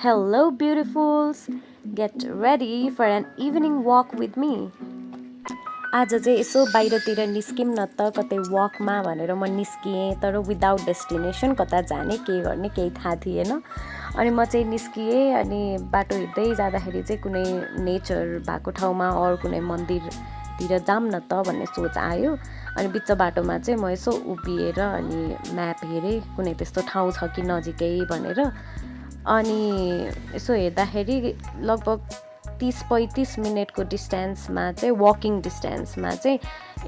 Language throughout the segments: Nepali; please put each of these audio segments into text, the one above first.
Hello, beautifuls! Get ready for an evening walk with me. आज चाहिँ यसो बाहिरतिर निस्किम न त कतै वकमा भनेर म निस्किएँ तर विदाउट डेस्टिनेसन कता जाने के गर्ने केही थाहा थिएन अनि म चाहिँ निस्किएँ अनि बाटो हिँड्दै जाँदाखेरि चाहिँ कुनै नेचर भएको ठाउँमा अरू कुनै मन्दिरतिर जाम न त भन्ने सोच आयो अनि बिच बाटोमा चाहिँ म यसो उभिएर अनि म्याप हेरेँ कुनै त्यस्तो ठाउँ छ कि नजिकै भनेर अनि यसो हेर्दाखेरि लगभग 30-35 मिनटको डिस्टेन्समा चाहिँ वकिङ डिस्टेन्समा चाहिँ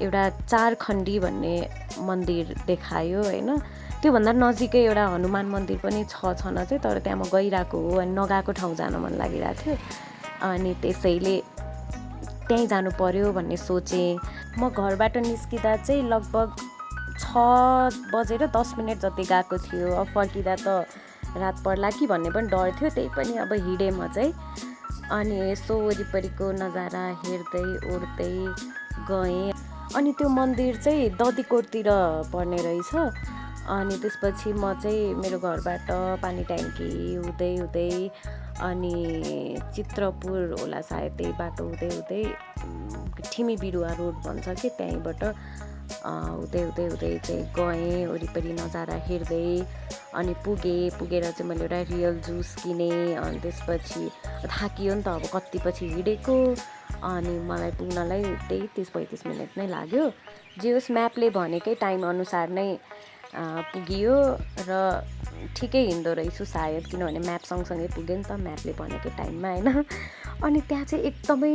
एउटा चारखण्डी भन्ने मन्दिर देखायो होइन त्योभन्दा नजिकै एउटा हनुमान मन्दिर पनि छ छन चाहिँ तर त्यहाँ म गइरहेको हो अनि नगएको ठाउँ जान मन लागिरहेको थियो अनि त्यसैले त्यहीँ जानु पर्यो भन्ने सोचेँ म घरबाट निस्किँदा चाहिँ लगभग 6:10 जति गएको थियो अब फर्किँदा त रात पर्ला कि भन्ने पनि डर थियो त्यही पनि अब हिँडेँ म चाहिँ अनि यसो वरिपरिको नजारा हेर्दै ओर्दै गएँ अनि त्यो मन्दिर चाहिँ दधिकोटतिर पर्ने रहेछ अनि त्यसपछि म चाहिँ मेरो घरबाट पानी ट्याङ्की हुँदै अनि चित्रपुर होला सायद त्यही बाटो हुँदै ठिमी बिरुवा रोड भन्छ कि त्यहीँबाट हुँदै चाहिँ गएँ वरिपरि नजारा हेर्दै अनि पुगेर चाहिँ मैले एउटा रियल जुस किनेँ अनि त्यसपछि थाकियो नि त अब कति पछि हिँडेको अनि मलाई पुग्नलाई त्यही 30-35 मिनट नै लाग्यो जे होस् म्यापले भनेकै टाइम अनुसार नै पुगियो र ठिकै हिँड्दो रहेछु सायद किनभने म्याप सँगसँगै पुग्यो नि त म्यापले भनेकै टाइममा होइन अनि त्यहाँ चाहिँ एकदमै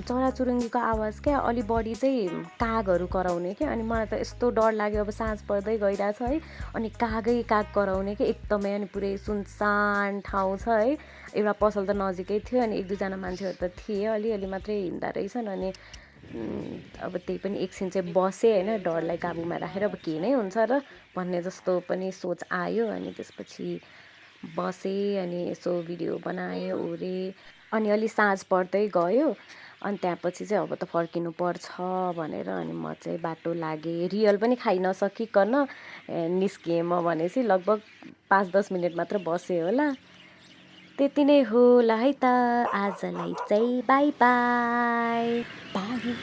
चराचुरुङ्गीको आवाज क्या अलि बढी चाहिँ कागहरू कराउने क्या अनि मलाई त यस्तो डर लाग्यो अब साँझ पर्दै गइरहेछ है अनि काग कराउने क्या एकदमै अनि पुरै सुनसान ठाउँ छ है एउटा पसल त नजिकै थियो अनि 1-2जना मान्छेहरू त थिए अलिअलि मात्रै हिँड्दा रहेछन् अनि अब त्यही पनि एकछिन चाहिँ बसेँ होइन डरलाई काबुमा राखेर अब के नै हुन्छ र भन्ने जस्तो पनि सोच आयो अनि त्यसपछि बसेँ अनि यसो भिडियो बनाएँ ओरेँ अनि अलि साँझ पर्दै गयो अनि त्यहाँपछि चाहिँ अब त फर्किनु पर्छ भनेर अनि म चाहिँ बाटो लागेँ रियल पनि खाइ नसकिकन निस्किएँ म भनेपछि लगभग 5-10 मिनट मात्र बसेँ होला त्यति नै हो ल है त आजलाई चाहिँ बाई बाई बाई